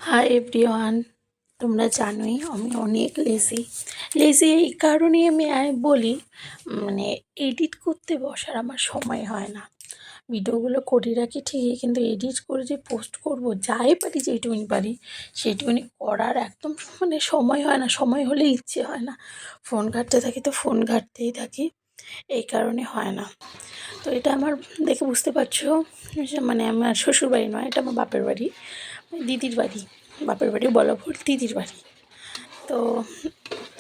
Hi everyone, তোমরা জানোই আমি অনেক লেজি এই কারণেই আমি বলি, মানে এডিট করতে বসার আমার সময় হয় না। ভিডিওগুলো করে রাখি ঠিকই, কিন্তু এডিট করে যে পোস্ট করব যাই পারি, যেইটুকুনি পারি সেইটুকুনি করার একদম সময় হয় না। সময় হলে ইচ্ছে হয় না, ফোন ঘাঁটতে থাকি তো ফোন ঘাঁটতেই থাকি, এই কারণে হয় না। তো এটা আমার দেখে বুঝতে পারছো, আমার শ্বশুরবাড়ি নয়, এটা আমার বাপের বাড়ি, দিদির বাড়ি। বাপের বাড়ি বলা ভুল, দিদির বাড়ি। তো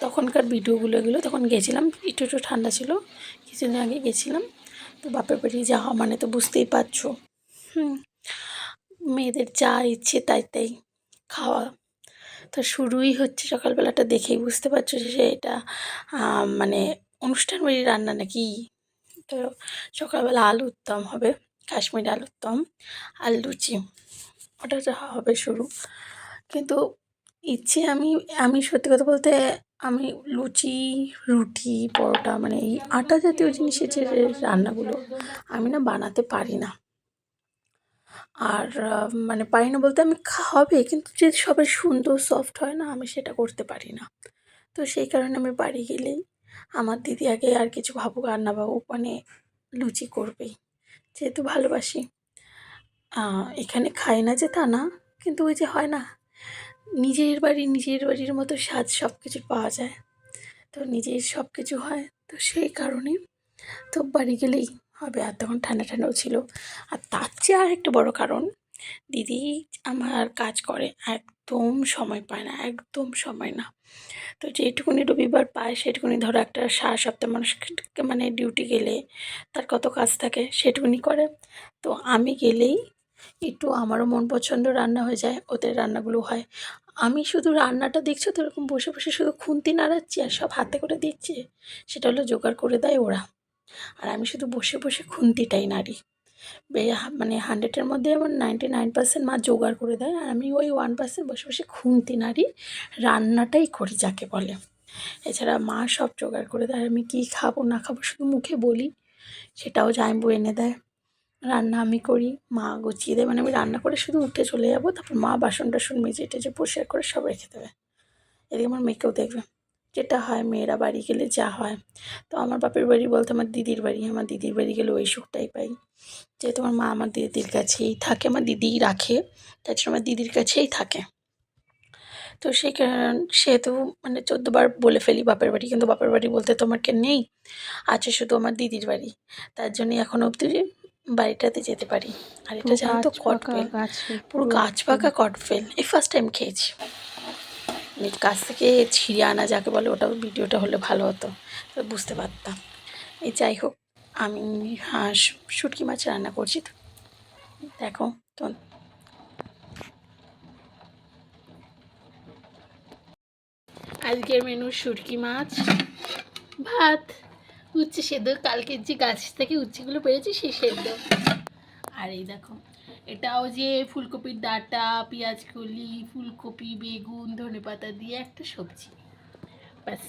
তখনকার ভিডিওগুলো এগুলো তখন গেছিলাম, একটু একটু ঠান্ডা ছিল, কিছুদিন আগে গেছিলাম। তো বাপের বাড়ি যাওয়া মানে তো বুঝতেই পারছো, মেয়েদের যা ইচ্ছে তাই তাই খাওয়া। তো শুরুই হচ্ছে সকালবেলাটা দেখেই বুঝতে পারছো যে এটা মানে অনুষ্ঠান বাড়ির রান্না নাকি। তো সকালবেলা আলুর দম হবে, কাশ্মীরি আলুর দম আর লুচি, ওটা যা হবে শুরু। কিন্তু ইচ্ছে আমি আমি সত্যি কথা বলতে, আমি লুচি, রুটি, পরোটা মানে এই আটা জাতীয় জিনিসের যে রান্নাগুলো আমি না বানাতে পারি না। আর পারি না বলতে, আমি হবে কিন্তু যে সবাই সুন্দর সফট হয় না, আমি সেটা করতে পারি না। তো সেই কারণে আমি বাড়ি গেলেই আমার দিদি আগে আর কিছু ভাবুক আর না ভাবুক, লুচি করবেই, যেহেতু ভালোবাসি। এখানে খাই না যে তা না, কিন্তু ওই যে হয় না, নিজের বাড়ির মতো স্বাদ সব কিছু পাওয়া যায়। তো নিজের সব কিছু হয়, তো সেই কারণে তো বাড়ি গেলেই হবে। আর তখন ঠান্ডা ঠান্ডাও ছিল। আর তার চেয়ে আর একটা বড় কারণ, দিদি আমার কাজ করে, একদম সময় পায় না, একদম সময় না। তো যেটুকুনি রবিবার পায় সেটুকুনি, ধরো একটা সারা সপ্তাহ মানুষকে ডিউটি গেলে তার কত কাজ থাকে সেটুকুনি করে। তো আমি গেলেই একটু আমারও মন পছন্দ রান্না হয়ে যায়, ওদের রান্নাগুলো হয়। আমি শুধু রান্নাটা দেখছো তো এরকম বসে বসে শুধু খুন্তি নাড়াচ্ছি আর সব হাতে করে দিচ্ছি, সেটা হলো জোগাড় করে দেয় ওরা। আর আমি শুধু বসে বসে খুন্তিটাই নাড়ি। 100-এর মধ্যে আমার 99% মা জোগাড় করে দেয়, আর আমি ওই 1% বসে বসে খুন্তি নাড়ি, রান্নাটাই করি যাকে বলে। এছাড়া মা সব জোগাড় করে দেয়, আর আমি কী খাবো না খাবো শুধু মুখে বলি, সেটাও জামাইবাবু এনে দেয়। রান্না আমি করি, মা গুছিয়ে দেয়, আমি রান্না করে শুধু উঠে চলে যাবো, তারপর মা বাসন টাসন মেজে টেজে পরিষ্কার করে সব রেখে দেবে। এদিকে আমার মেয়েকেও দেখবে, যেটা হয় মেয়েরা বাড়ি গেলে যা হয়। তো আমার বাপের বাড়ি বলতে আমার দিদির বাড়ি, আমার দিদির বাড়ি গেলে ওই সুখটাই পাই, যেহেতু আমার মা আমার দিদির কাছেই থাকে, আমার দিদিই রাখে, তাছাড়া আমার দিদির কাছেই থাকে। তো সেই কারণ সেহেতু 14 বার বলে ফেলি বাপের বাড়ি, কিন্তু বাপের বাড়ি বলতে তো আমার কে নেই, আছে শুধু আমার দিদির বাড়ি। তার জন্যই এখনও অবধি বাড়িটাতে যেতে পারি। আর এটা জানো তো কটবেল, পুরো গাছ পাকা কটবেল, এই ফার্স্ট টাইম খেয়েছি। গাছ থেকে ছিঁড়ে আনা যাকে বলে, ওটাও ভিডিওটা হলে ভালো হতো, তো বুঝতে পারতাম। এই যাই হোক, আমি শুটকি মাছ রান্না করছি, তো দেখো তো। আজকের মেনু শুটকি মাছ, ভাত, উচ্ছে সেদ্ধ, কালকের যে গাছ থেকে উচ্ছেগুলো পেরেছি সেই সেদ্ধ। আর এই দেখো, এটাও যে ফুলকপির ডাঁটা, পেঁয়াজ কলি, ফুলকপি, বেগুন, ধনেপাতা দিয়ে একটা সবজি, ব্যাস।